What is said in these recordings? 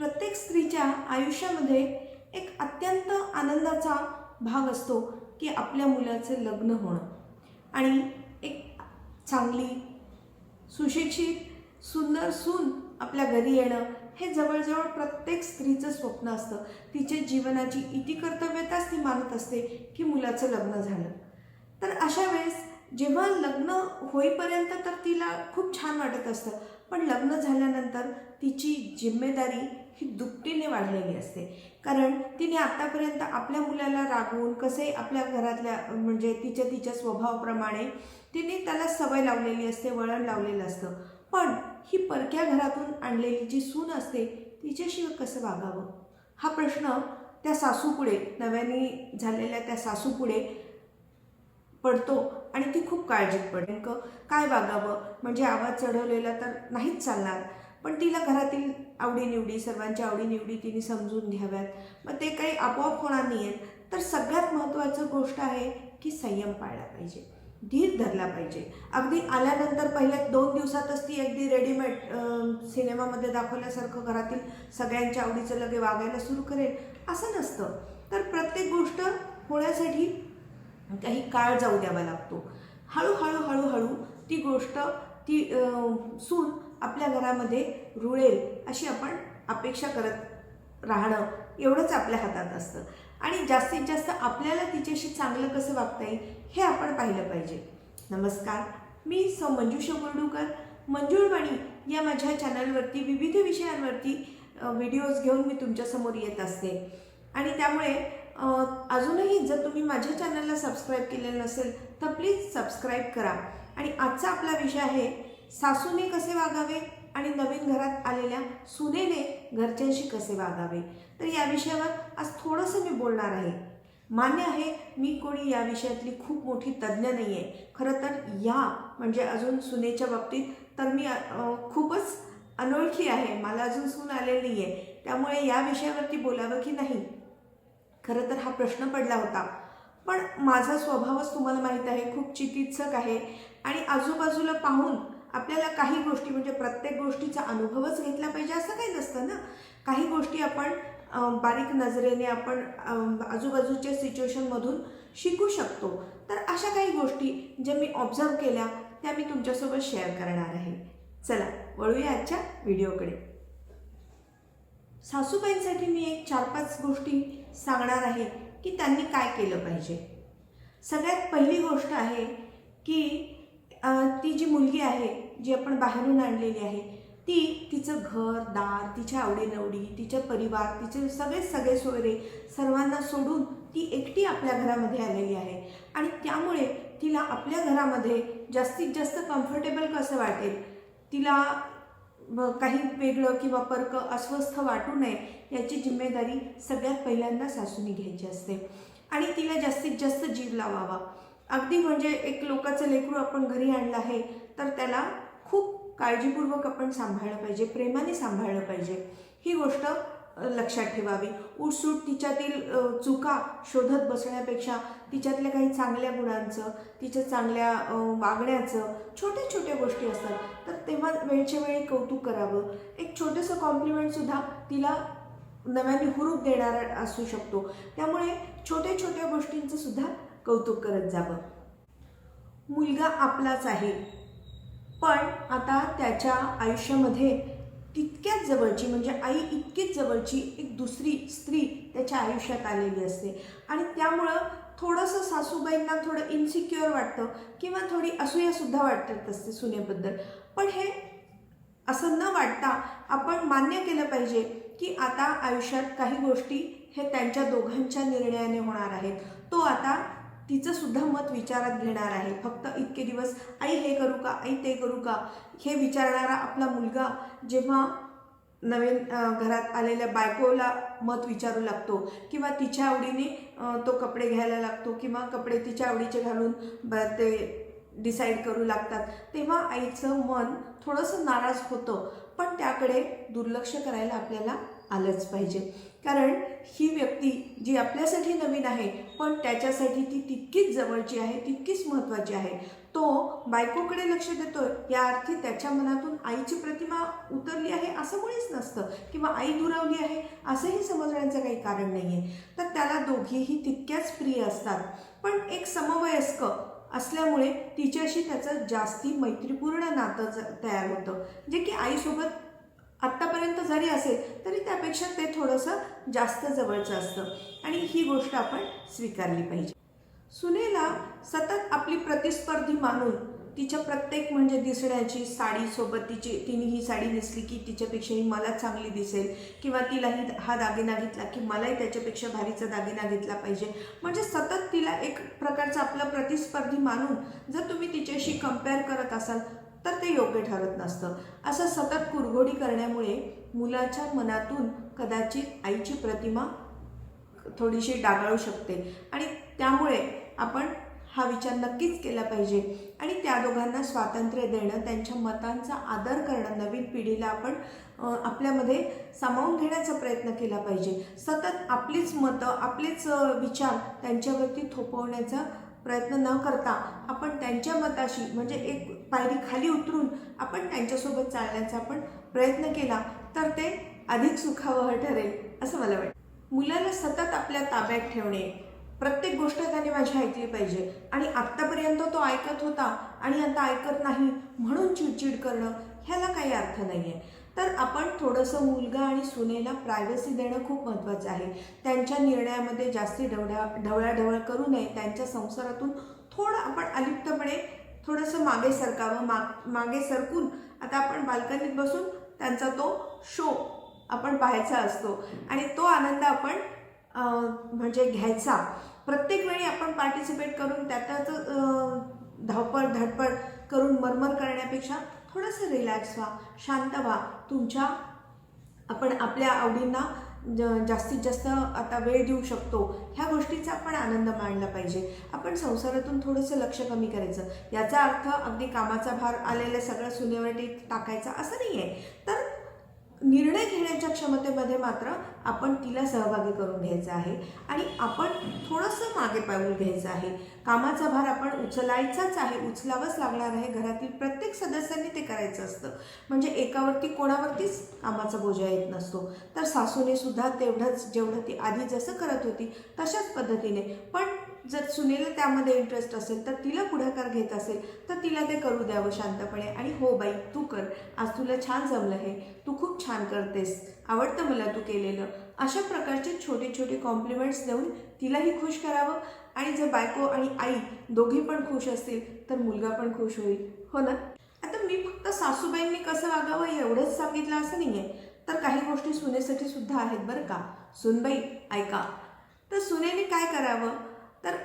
प्रत्येक स्त्रीच्या आयुष्यामध्ये एक अत्यंत आनंदाचा भाग असतो की आपल्या मुलाचं लग्न होणं आणि एक चांगली सुशिक्षित सुंदर सून आपल्या घरी येणं हे जवळजवळ प्रत्येक स्त्रीचं स्वप्न असतं। तिच्या जीवनाची इति कर्तव्यताच ती मानत असते की मुलाचं लग्न झालं। तर अशा वेळेस जेव्हा लग्न होईपर्यंत तर तिला खूप छान वाटत असतं, पण लग्न झाल्यानंतर तिची जिम्मेदारी ही दुपटीने वाढलेली असते। कारण तिने आतापर्यंत आपल्या मुलाला रागवून कसे आपल्या घरातल्या म्हणजे तिच्या स्वभावाप्रमाणे तिने त्याला सवय लावलेली असते, वळण लावलेलं असतं। पण ही परक्या घरातून आणलेली जी सून असते तिच्याशी कसं वागावं हा प्रश्न त्या सासूपुढे, नव्याने झालेल्या त्या सासूपुढे पडतो आणि ती खूप काळजीत पडते। काय वागावं म्हणजे आवाज चढवलेला तर नाहीच चालणार, पण तिला घरातील आवडीनिवडी, सर्वांच्या आवडीनिवडी तिने समजून घ्याव्यात, मग ते काही आपोआप होणार नाही आहेत। तर सगळ्यात महत्त्वाची गोष्ट आहे की संयम पाळला पाहिजे, धीर धरला पाहिजे। अगदी आल्यानंतर पहिल्या 2 दिवसातच ती अगदी रेडीमेड सिनेमामध्ये दाखवल्यासारखं घरातील सगळ्यांच्या आवडीचं लगे वागायला सुरू करेल असं नसतं। तर प्रत्येक गोष्ट होण्यासाठी काही काळ जाऊ द्यावा लागतो। हळूहळू हळूहळू ती गोष्ट ती सून आपल्या घरामध्ये रुळेल अशी आपण अपेक्षा करत राहणं एवढंच आपल्या हातात असतं। आणि जास्तीत जास्त आपल्याला तिच्याशी चांगलं कसं वागता येईल हे आपण पाहिलं पाहिजे। नमस्कार, मी मंजुषा बोर्डूकर, मंजुळवाणी या माझ्या चॅनलवरती विविध विषयांवरती व्हिडिओज घेऊन मी तुमच्यासमोर येत असते। आणि त्यामुळे अजूनही जर तुम्ही माझ्या चॅनलला सबस्क्राईब केलेलं नसेल तर प्लीज सबस्क्राईब करा। आणि आजचा आपला विषय आहे सासूने कसे वागावे आणि नवीन घरात आलेल्या सुनेने घरच्यांशी कसे वागावे। तर या विषयावर आज थोडंसं मी बोलणार आहे। मान्य आहे मी कोणी या विषयातली खूप मोठी तज्ज्ञ नाही आहे। खरं तर या म्हणजे अजून सुनेच्या बाबतीत तर मी खूपच अनोळखी आहे, मला अजून सून आलेली नाही आहे, त्यामुळे या विषयावरती बोलावं की नाही खरं तर हा प्रश्न पडला होता। पण माझा स्वभावच तुम्हाला माहीत आहे, खूप चिकित्सक आहे आणि आजूबाजूला पाहून आपल्याला काही गोष्टी म्हणजे प्रत्येक गोष्टीचा अनुभवच घेतला पाहिजे असं काही नसतं ना। काही गोष्टी आपण बारीक नजरेने आपण आजूबाजूच्या सिच्युएशनमधून शिकू शकतो। तर अशा काही गोष्टी ज्या मी ऑब्झर्व केल्या त्या मी तुमच्यासोबत शेअर करणार आहे। चला वळूया आजच्या व्हिडिओकडे। सासूबाईंसाठी मी एक 4-5 गोष्टी सांगणार आहे की त्यांनी काय केलं पाहिजे। सगळ्यात पहिली गोष्ट आहे की ती जी मुलगी आहे जी आपण बाहेरून आणलेली आहे ती तिचं घर दार, तिच्या आवडीनिवडी, तिचा परिवार, तिचे सगळे सोयरे सर्वांना सोडून ती एकटी आपल्या घरामध्ये आलेली आहे। आणि त्यामुळे तिला आपल्या घरामध्ये जास्तीत जास्त कम्फर्टेबल कसं वाटेल, तिला काही वेगळं किंवा परकं अस्वस्थ वाटू नये याची जिम्मेदारी सगळ्यात पहिल्यांदा सासूने घ्यायची असते। आणि तिला जास्तीत जास्त जीव लावावा। अगदी म्हणजे एक लोकाचं लेकरू आपण घरी आणलं आहे तर त्याला खूप काळजीपूर्वक आपण सांभाळलं पाहिजे, प्रेमाने सांभाळलं पाहिजे, ही गोष्ट लक्षात ठेवावी। उठसूट तिच्यातील चुका शोधत बसण्यापेक्षा तिच्यातल्या काही चांगल्या गुणांचं, तिच्या चांगल्या वागण्याचं छोट्या गोष्टी असतात तर तेव्हा वेळच्या वेळी कौतुक करावं। एक छोटंसं कॉम्प्लिमेंटसुद्धा तिला नव्याने हुरूप देणारा असू शकतो, त्यामुळे छोट्या गोष्टींचं सुद्धा कौतुक करत जावं। मुलगा आपलाच आहे, पण आता त्याच्या आयुष्यामध्ये तितक्याच जवळची म्हणजे आई इतकीच जवळची एक दुसरी स्त्री त्याच्या आयुष्यात आलेली असते। आणि त्यामुळं थोडंसं सासूबाईंना थोडं इन्सिक्युअर वाटतं किंवा थोडी असूयासुद्धा वाटत असते सुनेबद्दल। पण हे असं न वाटता आपण मान्य केलं पाहिजे की आता आयुष्यात काही गोष्टी हे त्यांच्या दोघांच्या निर्णयाने होणार आहेत। तो आता तिचं सुद्धा मत विचारात घेणार आहे। फक्त इतके दिवस आई हे करू का, आई ते करू का हे विचारणारा आपला मुलगा जेव्हा नवीन घरात आलेल्या बायकोला मत विचारू लागतो किंवा तिच्या आवडीने तो कपडे घ्यायला लागतो किंवा कपडे तिच्या आवडीचे घालून ते डिसाईड करू लागतात, तेव्हा आईचं मन थोडंसं नाराज होतं। पण त्याकडे दुर्लक्ष करायला आपल्याला आलंच पाहिजे. कारण ही व्यक्ती जी आपल्यासाठी नवीन आहे पण त्याच्यासाठी ती तितकीच जवळची आहे, तितकीच महत्त्वाची आहे. तो बायकोकडे लक्ष देतोय या अर्थी त्याच्या मनातून आईची प्रतिमा उतरली आहे असं मुळीच नसतं, किंवा आई दुरावली आहे असंही समजण्याचं काही कारण नाही आहे. तर त्याला दोघीही तितक्याच प्रिय असतात, पण एक समवयस्क असल्यामुळे तिच्याशी त्याचं जास्ती मैत्रीपूर्ण नातं तयार होतं, जे की आईसोबत आत्तापर्यंत जरी असेल तरी त्यापेक्षा ते थोडंसं जास्त जवळचं असतं, आणि ही गोष्ट आपण स्वीकारली पाहिजे. सुनेला सतत आपली प्रतिस्पर्धी मानून तिच्या प्रत्येक म्हणजे दिसण्याची साडीसोबत तिने ही साडी नेसली की तिच्यापेक्षाही मला चांगली दिसेल, किंवा तिलाही हा दागिना घेतला की मलाही त्याच्यापेक्षा भारीचा दागिना घेतला पाहिजे, म्हणजे सतत तिला एक प्रकारचं आपलं प्रतिस्पर्धी मानून जर तुम्ही तिच्याशी कंपेअर करत असाल तर ते योग्य ठरत नसतं. असं सतत कुरघोडी करण्यामुळे मुलाच्या मनातून कदाचित आईची प्रतिमा थोडीशी डागाळू शकते, आणि त्यामुळे आपण हा विचार नक्कीच केला पाहिजे आणि त्या दोघांना स्वातंत्र्य देणं, त्यांच्या मतांचा आदर करणं, नवीन पिढीला आपण आपल्यामध्ये सामावून घेण्याचा प्रयत्न केला पाहिजे. सतत आपलीच मतं, आपलेच विचार त्यांच्यावरती थोपवण्याचा प्रयत्न न करता आपण त्यांच्या मताशी म्हणजे एक पायरी खाली उतरून आपण त्यांच्यासोबत चालण्याचा आपण प्रयत्न केला तर ते अधिक सुखावह ठरेल असं मला वाटतं. मुलाला सतत आपल्या ताब्यात ठेवणे, प्रत्येक गोष्ट त्याने माझी ऐकली पाहिजे आणि आत्तापर्यंत तो ऐकत होता आणि आता ऐकत नाही म्हणून चिडचिड करणं, ह्याला काही अर्थ नाही आहे. तर आपण थोडंसं मुलगा आणि सुनेला प्रायव्हसी देणं खूप महत्त्वाचं आहे. त्यांच्या निर्णयामध्ये जास्ती ढवळाढवळ करू नये. त्यांच्या संसारातून थोडं आपण अलिप्तपणे थोडंसं मागे सरकावं. मागे सरकून आता आपण बाल्कनीत बसून त्यांचा तो शो आपण पाहायचा असतो आणि तो आनंद आपण म्हणजे घ्यायचा. प्रत्येक वेळी आपण पार्टिसिपेट करून त्यातच धावपळ धडपड करून मरमर करण्यापेक्षा थोडंसं रिलॅक्स व्हा, शांत व्हा. आपण आपल्या आवडींना जास्तीत जास्त आता वेळ देऊ शकतो, ह्या गोष्टीचा आपण आनंद मानला पाहिजे. आपण संसारातून थोडंसं लक्ष कमी करायचं. याचा अर्थ अगदी कामाचा भार आलेलं सगळं सुनेवरती टाकायचा असं नाही आहे. तर निर्णय घेण्याच्या क्षमतेमध्ये मात्र आपण तिला सहभागी करून घ्यायचा आहे आणि आपण थोडंसं मागे पाऊल घ्यायचं आहे. कामाचा भार आपण उचलायचाच आहे, उचलावंच लागणार आहे. घरातील प्रत्येक सदस्यांनी ते करायचं असतं, म्हणजे एकावरती कोणावरतीच कामाचा बोजा येत नसतो. तर सासूने सुद्धा तेवढंच, जेवढं ती आधी जसं करत होती तशाच पद्धतीने, पण जर सुनेला त्यामध्ये इंटरेस्ट असेल तर तिला पुढाकार घेत असेल तर तिला ते करू द्यावं शांतपणे. आणि हो बाई तू कर, आज तुला छान जमलं हे, तू खूप छान करतेस, आवडतं मला तू केलेलं, अशा प्रकारचे छोटे छोटे कॉम्प्लिमेंट्स देऊन तिलाही खुश करावं. आणि जर बायको आणि आई दोघी पण खुश असतील तर मुलगा पण खुश होईल, हो ना. आता मी फक्त सासूबाईंनी कसं वागावं एवढंच सांगितलं असं नाही आहे, तर काही गोष्टी सुनेसाठी सुद्धा आहेत बरं का. सुनबाई ऐका, तर सुनेने काय करावं, तर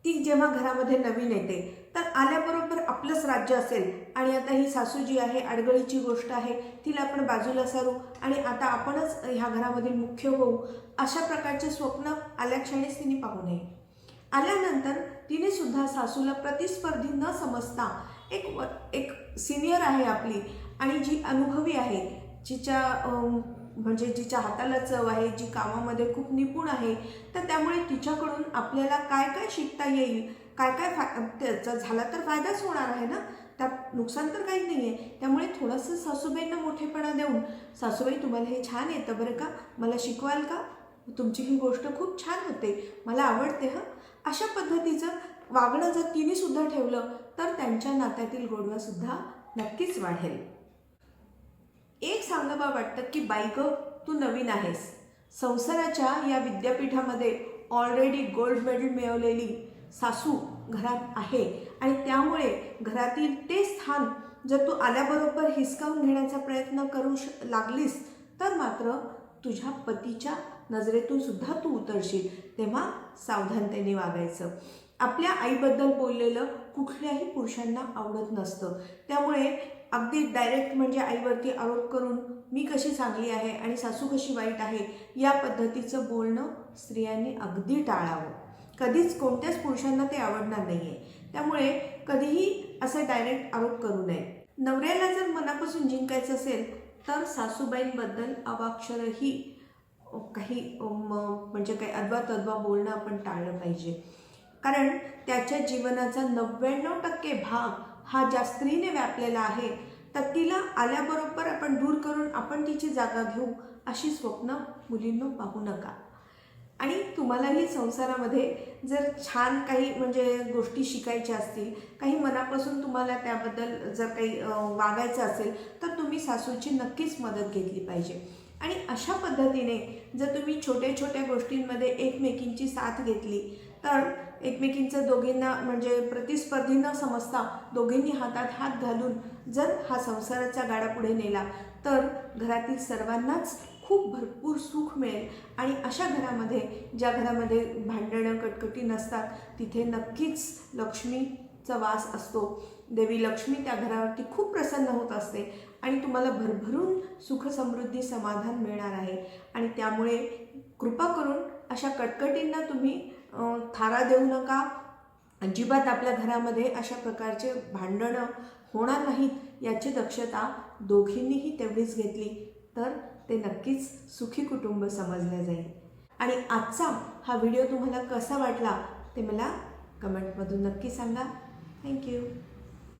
ती जेव्हा घरामध्ये नवीन येते तर आल्याबरोबर आपलंच राज्य असेल आणि आता ही सासू जी आहे अडगळीची गोष्ट आहे, तिला आपण बाजूला सारू आणि आता आपणच ह्या घरामधील मुख्य होऊ, अशा प्रकारचे स्वप्न आल्याक्षणीच तिने पाहू नये. आल्यानंतर तिने सुद्धा सासूला प्रतिस्पर्धी न समजता एक सिनियर आहे आपली आणि जी अनुभवी आहे, जिच्या हाताला चव आहे, जी कामामध्ये खूप निपुण आहे, तर त्यामुळे तिच्याकडून आपल्याला काय काय शिकता येईल, काय त्याचा झाला तर फायदाच होणार आहे ना, त्यात नुकसान तर काही नाही आहे. त्यामुळे थोडंसं सासूबाईंना मोठेपणा देऊन, सासूबाई तुम्हाला हे छान येतं बरं का, मला शिकवाल का, तुमची ही गोष्ट खूप छान होते, मला आवडते हं, अशा पद्धतीचं वागणं जर तिने सुद्धा ठेवलं तर त्यांच्या नात्यातील गोडवा सुद्धा नक्कीच वाढेल. एक सांगावं वाटतं की बाई गं, तू नवीन आहेस, संसाराच्या या विद्यापीठामध्ये ऑलरेडी गोल्ड मेडल मिळवलेली सासू घरात आहे आणि त्यामुळे घरातील ते स्थान जर तू आल्याबरोबर हिसकावून घेण्याचा प्रयत्न करू लागलीस तर मात्र तुझ्या पतीच्या नजरेतून सुद्धा तू उतरशील. तेव्हा सावधानतेने वागायचं. आपल्या आईबद्दल बोललेलं कुठल्याही पुरुषांना आवडत नसतं. त्यामुळे अगदी डायरेक्ट म्हणजे आईवरती आरोप करून मी कशी चांगली आहे आणि सासू कशी वाईट आहे या पद्धतीचं बोलणं स्त्रियांनी अगदी टाळावं. कधीच कोणत्याच पुरुषांना ते आवडणार नाही आहे. त्यामुळे कधीही असं डायरेक्ट आरोप करू नये. नवऱ्याला जर मनापासून जिंकायचं असेल तर सासूबाईंबद्दल अवाक्षरही काही म्हणजे काही अद्वा तद्वा बोलणं आपण टाळलं पाहिजे. कारण त्याच्या जीवनाचा 99% भाग हा ज्या स्त्रीने व्यापलेला आहे, तर तिला आल्याबरोबर आपण दूर करून आपण तिची जागा घेऊ अशी स्वप्न मुलींनो पाहू नका. आणि तुम्हालाही संसारामध्ये जर छान काही म्हणजे गोष्टी शिकायच्या असतील, काही मनापासून तुम्हाला त्याबद्दल जर काही वागायचं असेल, तर तुम्ही सासूची नक्कीच मदत घेतली पाहिजे. आणि अशा पद्धतीने जर तुम्ही छोट्या छोट्या गोष्टींमध्ये एकमेकींची साथ घेतली तर एकमेकींचं दोघींना म्हणजे प्रतिस्पर्धी न समजता दोघींनी हातात हात घालून जर हा संसाराचा गाडा पुढे नेला तर घरातील सर्वांनाच खूप भरपूर सुख मिळेल. आणि अशा घरामध्ये ज्या घरामध्ये भांडणं कटकटी नसतात तिथे नक्कीच लक्ष्मीचा वास असतो. देवी लक्ष्मी त्या घरावरती खूप प्रसन्न होत असते आणि तुम्हाला भरभरून सुख समृद्धी समाधान मिळणार आहे. आणि त्यामुळे कृपा करून अशा कटकटींना तुम्ही थारा देऊ नका. अजिबात आपल्या घरामध्ये अशा प्रकारचे भांडणं होणार नाहीत याची दक्षता दोघींनीही तेवढीच घेतली तर ते नक्कीच सुखी कुटुंब समजले जाईल. आणि आजचा हा व्हिडिओ तुम्हाला कसा वाटला ते मला कमेंटमधून नक्की सांगा. थँक्यू.